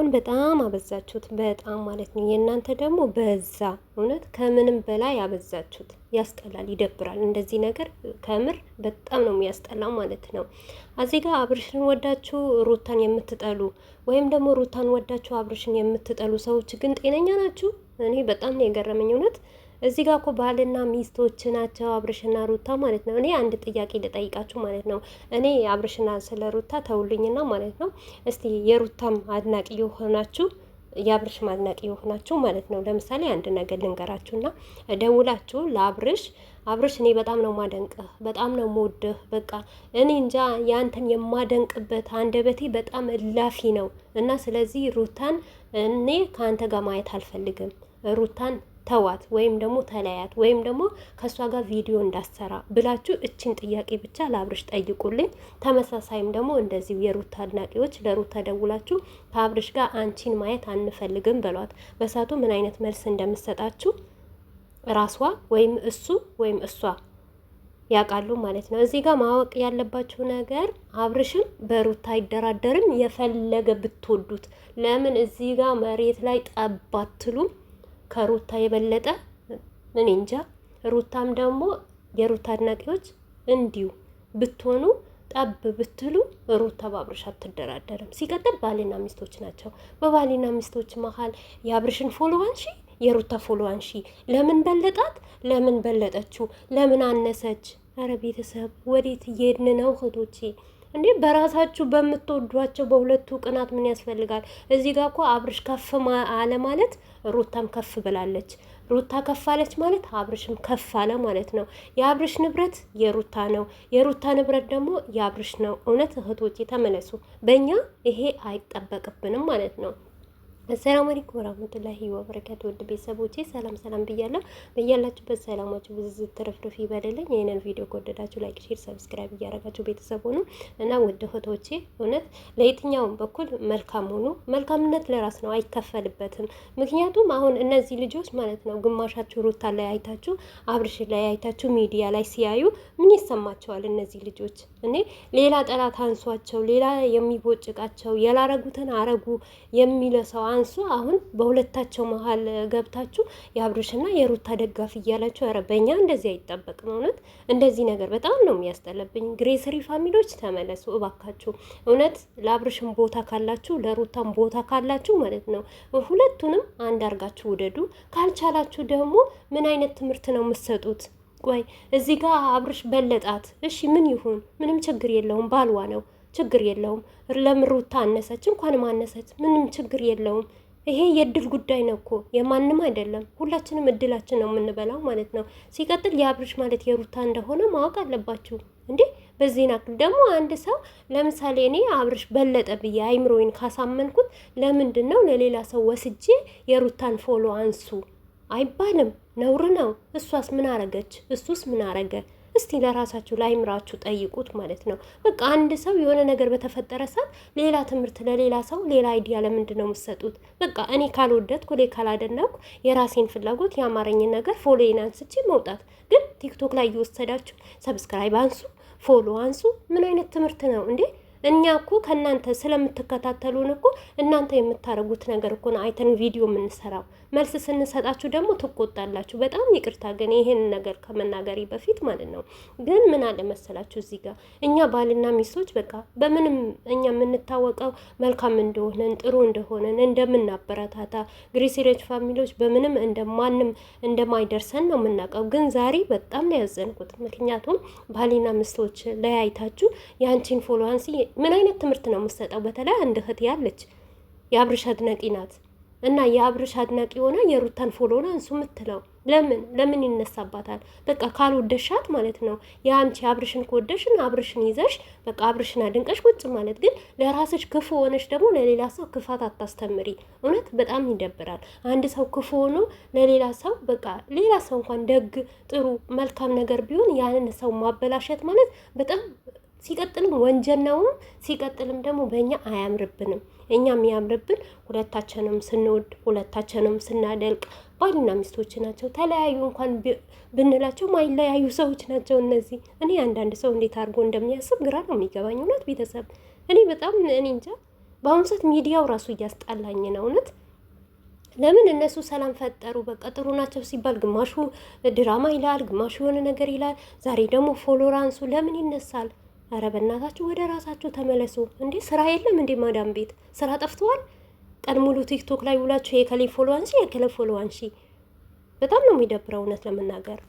አሁን በጣም አበዛችሁት፣ በጣም ማለት ነው። የእናንተ ደግሞ በዛ፣ እውነት ከምንም በላይ አበዛችሁት። ያስጠላል፣ ይደብራል። እንደዚህ ነገር ከምር በጣም ነው የሚያስጠላው ማለት ነው። እዚህ ጋር አብርሽን ወዳችሁ ሩታን የምትጠሉ ወይም ደግሞ ሩታን ወዳችሁ አብርሽን የምትጠሉ ሰዎች ግን ጤነኛ ናችሁ? እኔ በጣም ነው የገረመኝ እውነት። እዚህ ጋር እኮ ባልና ሚስቶች ናቸው አብርሽና ሩታ ማለት ነው። እኔ አንድ ጥያቄ ልጠይቃችሁ ማለት ነው። እኔ አብርሽና ስለ ሩታ ተውልኝና ማለት ነው። እስቲ የሩታም አድናቂ የሆናችሁ የአብርሽም አድናቂ የሆናችሁ ማለት ነው። ለምሳሌ አንድ ነገር ልንገራችሁና ደውላችሁ ለአብርሽ አብርሽ እኔ በጣም ነው ማደንቅህ፣ በጣም ነው የምወድህ። በቃ እኔ እንጃ ያንተን የማደንቅበት አንደበቴ በጣም እላፊ ነው እና ስለዚህ ሩታን እኔ ከአንተ ጋር ማየት አልፈልግም። ሩታን ተዋት ወይም ደግሞ ተለያት ወይም ደግሞ ከእሷ ጋር ቪዲዮ እንዳሰራ ብላችሁ እችን ጥያቄ ብቻ ለአብርሽ ጠይቁልኝ። ተመሳሳይም ደግሞ እንደዚሁ የሩታ አድናቂዎች ለሩታ ደውላችሁ ከአብርሽ ጋር አንቺን ማየት አንፈልግም በሏት። በሳቱ ምን አይነት መልስ እንደምሰጣችሁ ራሷ ወይም እሱ ወይም እሷ ያውቃሉ ማለት ነው። እዚህ ጋር ማወቅ ያለባችሁ ነገር አብርሽም በሩታ አይደራደርም። የፈለገ ብትወዱት ለምን እዚህ ጋር መሬት ላይ ጠባትሉም ከሩታ የበለጠ እኔ እንጃ። ሩታም ደግሞ የሩታ አድናቂዎች እንዲሁ ብትሆኑ ጠብ ብትሉ ሩታ በአብርሽ አትደራደርም። ሲቀጥል ባልና ሚስቶች ናቸው። በባልና ሚስቶች መሀል የአብርሽን ፎሎ አንሺ፣ የሩታ ፎሎ አንሺ። ለምን በለጣት? ለምን በለጠችው? ለምን አነሰች? ኧረ ቤተሰብ ወዴት እየሄድን ነው እህቶቼ? እንዴ በራሳችሁ በምትወዷቸው በሁለቱ ቅናት ምን ያስፈልጋል? እዚህ ጋር እኮ አብርሽ ከፍ አለ ማለት ሩታም ከፍ ብላለች። ሩታ ከፍ አለች ማለት አብርሽም ከፍ አለ ማለት ነው። የአብርሽ ንብረት የሩታ ነው፣ የሩታ ንብረት ደግሞ የአብርሽ ነው። እውነት እህቶቼ ተመለሱ። በእኛ ይሄ አይጠበቅብንም ማለት ነው። አሰላሙ አለይኩም ወራህመቱላሂ ወበረካቱ። ውድ ቤተሰቦቼ ሰላም ሰላም ብያለሁ። በያላችሁበት ሰላማችሁ ብዙ ትርፍርፍ ይበልልኝ። ይሄንን ቪዲዮ ከወደዳችሁ ላይክ፣ ሼር፣ ሰብስክራይብ እያደረጋችሁ ቤተሰብ ሆኑ እና ውድ እህቶቼ እውነት ለየትኛውም በኩል መልካም ሆኑ። መልካምነት ለራስ ነው፣ አይከፈልበትም። ምክንያቱም አሁን እነዚህ ልጆች ማለት ነው ግማሻችሁ ሩታ ላይ አይታችሁ አብርሽ ላይ አይታችሁ ሚዲያ ላይ ሲያዩ ምን ይሰማቸዋል? እነዚህ ልጆች እኔ ሌላ ጠላት አንሷቸው፣ ሌላ የሚቦጭቃቸው ያላረጉትን አረጉ የሚለሰው አንሱ። አሁን በሁለታቸው መሀል ገብታችሁ የአብርሽና የሩታ ደጋፊ እያላችሁ፣ ኧረ በእኛ እንደዚህ አይጠበቅም። እውነት እንደዚህ ነገር በጣም ነው የሚያስጠለብኝ። ግሬሰሪ ፋሚሊዎች ተመለሱ እባካችሁ። እውነት ለአብርሽም ቦታ ካላችሁ ለሩታም ቦታ ካላችሁ ማለት ነው ሁለቱንም አንድ አርጋችሁ ውደዱ። ካልቻላችሁ ደግሞ ምን አይነት ትምህርት ነው የምትሰጡት? ቆይ እዚህ ጋር አብርሽ በለጣት፣ እሺ ምን ይሁን? ምንም ችግር የለውም፣ ባልዋ ነው፣ ችግር የለውም። ለምን ሩታ አነሰች? እንኳንም አነሰች፣ ምንም ችግር የለውም። ይሄ የእድል ጉዳይ ነው እኮ የማንም አይደለም። ሁላችንም እድላችን ነው የምንበላው ማለት ነው። ሲቀጥል የአብርሽ ማለት የሩታ እንደሆነ ማወቅ አለባችሁ እንዴ። በዚህ ናክል ደግሞ አንድ ሰው ለምሳሌ እኔ አብርሽ በለጠ ብዬ አይምሮዬን ካሳመንኩት ለምንድን ነው ለሌላ ሰው ወስጄ የሩታን ፎሎ አንሱ አይባልም? ነውር ነው። እሷስ ምን አረገች? እሱስ ምን አረገ? እስቲ ለራሳችሁ ላይምራችሁ ጠይቁት ማለት ነው። በቃ አንድ ሰው የሆነ ነገር በተፈጠረ ሰዓት ሌላ ትምህርት ለሌላ ሰው ሌላ አይዲያ ለምንድን ነው የምትሰጡት? በቃ እኔ ካልወደድኩ እኔ ካላደነኩ የራሴን ፍላጎት የአማረኝን ነገር ፎሎዬን አንስቼ መውጣት። ግን ቲክቶክ ላይ እየወሰዳችሁ ሰብስክራይብ አንሱ፣ ፎሎ አንሱ። ምን አይነት ትምህርት ነው እንዴ? እኛ እኮ ከእናንተ ስለምትከታተሉን እኮ እናንተ የምታደርጉት ነገር እኮ ነው አይተን ቪዲዮ የምንሰራው። መልስ ስንሰጣችሁ ደግሞ ትቆጣላችሁ። በጣም ይቅርታ ግን ይሄን ነገር ከመናገሬ በፊት ማለት ነው። ግን ምን አለ መሰላችሁ እዚህ ጋር እኛ ባልና ሚስቶች በቃ በምንም እኛ የምንታወቀው መልካም እንደሆነን ጥሩ እንደሆነን እንደምናበረታታ ግሪሲሬጅ ፋሚሊዎች በምንም እንደማንም እንደማይደርሰን ነው የምናውቀው። ግን ዛሬ በጣም ነው ያዘንኩት። ምክንያቱም ባልና ሚስቶች ለያይታችሁ የአንቺን ፎሎዋንሲ ምን አይነት ትምህርት ነው የምትሰጠው? በተለይ አንድ እህት ያለች የአብርሽ አድናቂ ናት እና የአብርሽ አድናቂ ሆና የሩታን ፎሎና አንሱ የምትለው ለምን ይነሳባታል? በቃ ካልወደሻት ማለት ነው የአንቺ አብርሽን ከወደሽን አብርሽን ይዘሽ በቃ አብርሽን አድንቀሽ ቁጭ ማለት። ግን ለራስሽ ክፉ ሆነሽ ደግሞ ለሌላ ሰው ክፋት አታስተምሪ። እውነት በጣም ይደብራል። አንድ ሰው ክፉ ሆኖ ለሌላ ሰው በቃ ሌላ ሰው እንኳን ደግ ጥሩ መልካም ነገር ቢሆን ያንን ሰው ማበላሸት ማለት በጣም ሲቀጥልም ወንጀል ነው። ሲቀጥልም ደግሞ በእኛ አያምርብንም። እኛ የሚያምርብን ሁለታችንም ስንወድ ሁለታችንም ስናደልቅ ባልና ሚስቶች ናቸው። ተለያዩ እንኳን ብንላቸው ማይለያዩ ሰዎች ናቸው እነዚህ። እኔ አንዳንድ ሰው እንዴት አድርጎ እንደሚያስብ ግራ ነው የሚገባኝ። እውነት ቤተሰብ እኔ በጣም እኔ እንጃ በአሁኑ ሰዓት ሚዲያው ራሱ እያስጣላኝ ነው እውነት። ለምን እነሱ ሰላም ፈጠሩ፣ በቃ ጥሩ ናቸው ሲባል ግማሹ ድራማ ይላል፣ ግማሹ የሆነ ነገር ይላል። ዛሬ ደግሞ ፎሎራንሱ ለምን ይነሳል? ኧረ በእናታችሁ ወደ ራሳችሁ ተመለሱ እንዴ! ስራ የለም እንዴ? ማዳም ቤት ስራ ጠፍተዋል? ቀን ሙሉ ቲክቶክ ላይ ውላችሁ የከሌ ፎሎ አንሺ የከሌ ፎሎ አንሺ። በጣም ነው የሚደብረው እውነት ለመናገር